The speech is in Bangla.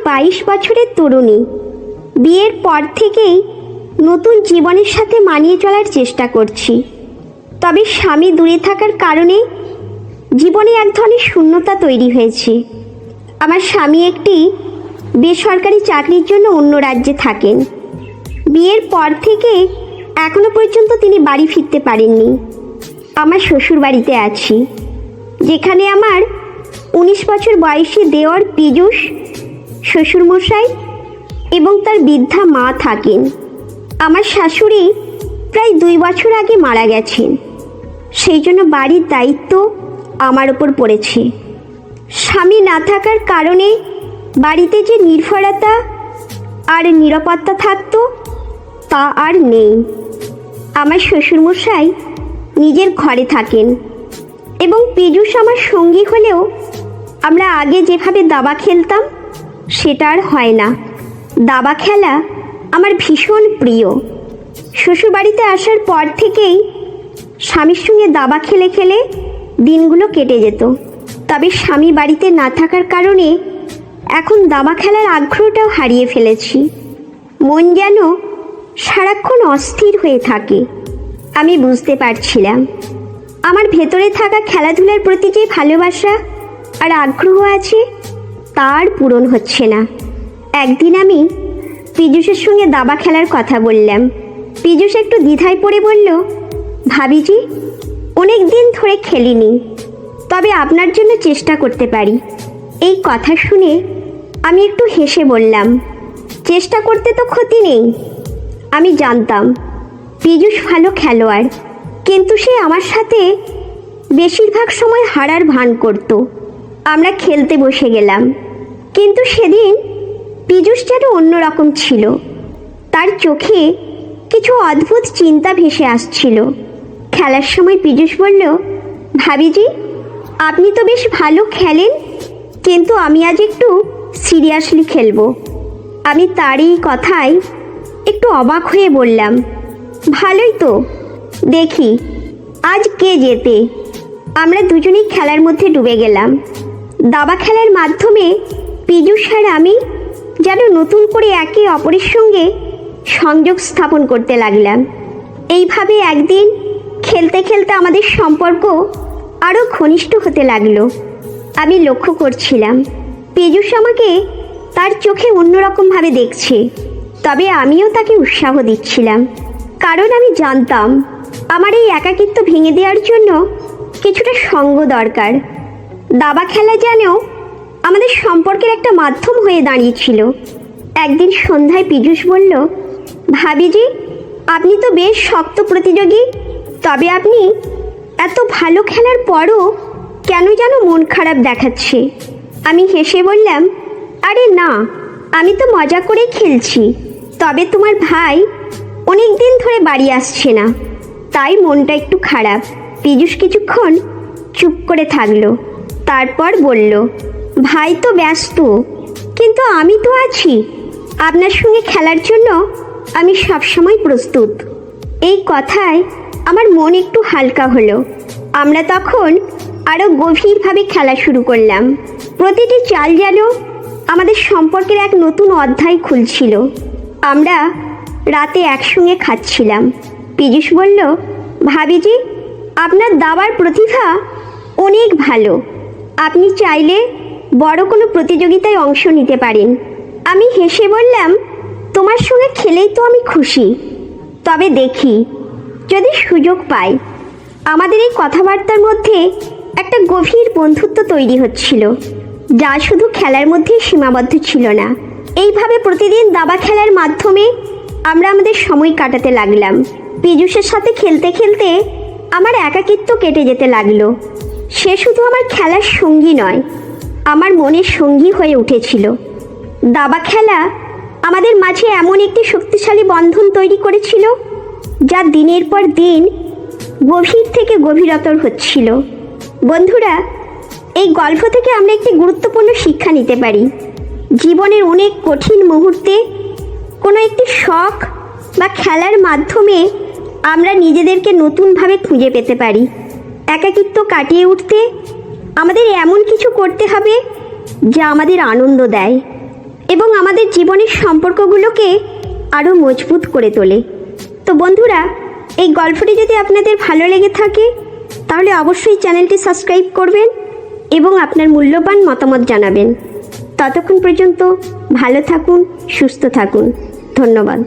22 বছরের তরুণী। বিয়ের পর থেকেই নতুন জীবনের সাথে মানিয়ে চলার চেষ্টা করছি। তবে স্বামী দূরে থাকার কারণে জীবনে এক ধরনের শূন্যতা তৈরি হয়েছে। আমার স্বামী একটি বেসরকারি চাকরির জন্য অন্য রাজ্যে থাকেন। বিয়ের পর থেকে এখনো পর্যন্ত তিনি বাড়ি ফিরতে পারেননি। আমার শ্বশুর বাড়িতে আছি, যেখানে আমার 19 বছর বয়সী দেওর পীযূষ, শ্বশুরমশাই এবং তার বৃদ্ধা মা থাকেন। আমার শাশুড়ি প্রায় 2 বছর আগে মারা গেছেন, সেই জন্য বাড়ির দায়িত্ব আমার ওপর পড়েছে। স্বামী না থাকার কারণে বাড়িতে যে নির্ভরতা আর নিরাপত্তা থাকতো তা আর নেই। আমার শ্বশুরমশাই নিজের ঘরে থাকেন এবং পীযূষ আমার সঙ্গী হলেও আমরা আগে যেভাবে দাবা খেলতাম সেটা আর হয় না। দাবা খেলা আমার ভীষণ প্রিয়। শ্বশুরবাড়িতে আসার পর থেকেই স্বামীর সঙ্গে দাবা খেলে খেলে দিনগুলো কেটে যেত। তবে স্বামী বাড়িতে না থাকার কারণে এখন দাবা খেলার আগ্রহটাও হারিয়ে ফেলেছি। মন যেন সারাক্ষণ অস্থির হয়ে থাকে। আমি বুঝতে পারছিলাম আমার ভেতরে থাকা খেলাধুলার প্রতি যে ভালোবাসা আর আগ্রহ আছে তার পূরণ হচ্ছে না। একদিন আমি পীযূষের সঙ্গে দাবা খেলার কথা বললাম। পীযূষ একটু দ্বিধায় পড়ে বলল, ভাবিজি, অনেক দিন ধরে খেলিনি, তবে আপনার জন্য চেষ্টা করতে পারি। এই কথা শুনে আমি একটু হেসে বললাম, চেষ্টা করতে তো ক্ষতি নেই। আমি জানতাম পীযূষ ভালো খেলোয়াড়, কিন্তু সে আমার সাথে বেশিরভাগ সময় হারার ভান করত। আমরা খেলতে বসে গেলাম, কিন্তু সেদিন পীযূষ যেন অন্যরকম ছিল। তার চোখে কিছু অদ্ভুত চিন্তা ভেসে আসছিল। খেলার সময় পীযূষ বলল, ভাবিজি, আপনি তো বেশ ভালো খেলেন, কিন্তু আমি আজ একটু সিরিয়াসলি খেলবো। আমি তার এই কথায় একটু অবাক হয়ে বললাম, ভালোই তো, দেখি আজ কে জেতে। আমরা দুজনেই খেলার মধ্যে ডুবে গেলাম। দাবা খেলার মাধ্যমে পীযূষ আর আমি যেন নতুন করে একে অপরের সঙ্গে সংযোগ স্থাপন করতে লাগলাম। এইভাবে একদিন খেলতে খেলতে আমাদের সম্পর্ক আরও ঘনিষ্ঠ হতে লাগলো। আমি লক্ষ্য করছিলাম পীযূষ আমাকে তার চোখে অন্যরকমভাবে দেখছে, তবে আমিও তাকে উৎসাহ দিচ্ছিলাম, কারণ আমি জানতাম আমার এই একাকিত্ব ভেঙে দেওয়ার জন্য কিছুটা সঙ্গ দরকার। দাবা খেলা যেন আমাদের সম্পর্কের একটা মাধ্যম হয়ে দাঁড়িয়েছিল। একদিন সন্ধ্যায় পীযূষ বলল, ভাবিজি, আপনি তো বেশ শক্ত প্রতিযোগী, তবে আপনি এত ভালো খেলার পরও কেন যেন মন খারাপ দেখাচ্ছে। আমি হেসে বললাম, আরে না, আমি তো মজা করে খেলছি, তবে তোমার ভাই অনেক দিন ধরে বাড়ি আসছে না, তাই মনটা একটু খারাপ। পীযূষ কিছুক্ষণ চুপ করে থাকলো, তারপর বলল, ভাই তো ব্যস্ত, কিন্তু আমি তো আছি। আপনার সঙ্গে খেলার জন্য আমি সবসময় প্রস্তুত। এই কথায় আমার মন একটু হালকা হলো। আমরা তখন আরও গভীরভাবে খেলা শুরু করলাম। প্রতিটি চাল যেন আমাদের সম্পর্কের এক নতুন অধ্যায় খুলছিল। আমরা রাতে একসঙ্গে খাচ্ছিলাম। পীযূষ বলল, ভাবিজি, আপনার দাবার প্রতিভা অনেক ভালো। আপনি চাইলে বড় কোনো প্রতিযোগিতায় অংশ নিতে পারেন। আমি হেসে বললাম, তোমার সঙ্গে খেলেই তো আমি খুশি, তবে দেখি যদি সুযোগ পাই। আমাদের এই কথাবার্তার মধ্যে একটা গভীর বন্ধুত্ব তৈরি হচ্ছিল, যা শুধু খেলার মধ্যেই সীমাবদ্ধ ছিল না। এইভাবে প্রতিদিন দাবা খেলার মাধ্যমে আমরা আমাদের সময় কাটাতে লাগলাম। পীযূষের সাথে খেলতে খেলতে আমার একাকিত্ব কেটে যেতে লাগলো। সে শুধু আমার খেলার সঙ্গী নয়, আমার মনের সঙ্গী হয়ে উঠেছিল। দাবা খেলা আমাদের মাঝে এমন একটি শক্তিশালী বন্ধন তৈরি করেছিল, যা দিনের পর দিন গভীর থেকে গভীরতর হচ্ছিল। বন্ধুরা, এই গল্প থেকে আমরা একটি গুরুত্বপূর্ণ শিক্ষা নিতে পারি। জীবনের অনেক কঠিন মুহূর্তে কোনো একটি শখ বা খেলার মাধ্যমে আমরা নিজেদেরকে নতুনভাবে খুঁজে পেতে পারি। একাকিত্ব কাটিয়ে উঠতে আমাদের এমন কিছু করতে হবে যা আমাদের আনন্দ দেয়। এবং আমাদের জীবনের সম্পর্কগুলোকে আরও মজবুত করে তোলে। তো বন্ধুরা, এই গল্পটি যদি আপনাদের ভালো লেগে থাকে তাহলে অবশ্যই চ্যানেলটি সাবস্ক্রাইব করবেন এবং আপনার মূল্যবান মতামত জানাবেন। ততক্ষণ পর্যন্ত ভালো থাকুন, সুস্থ থাকুন। ধন্যবাদ।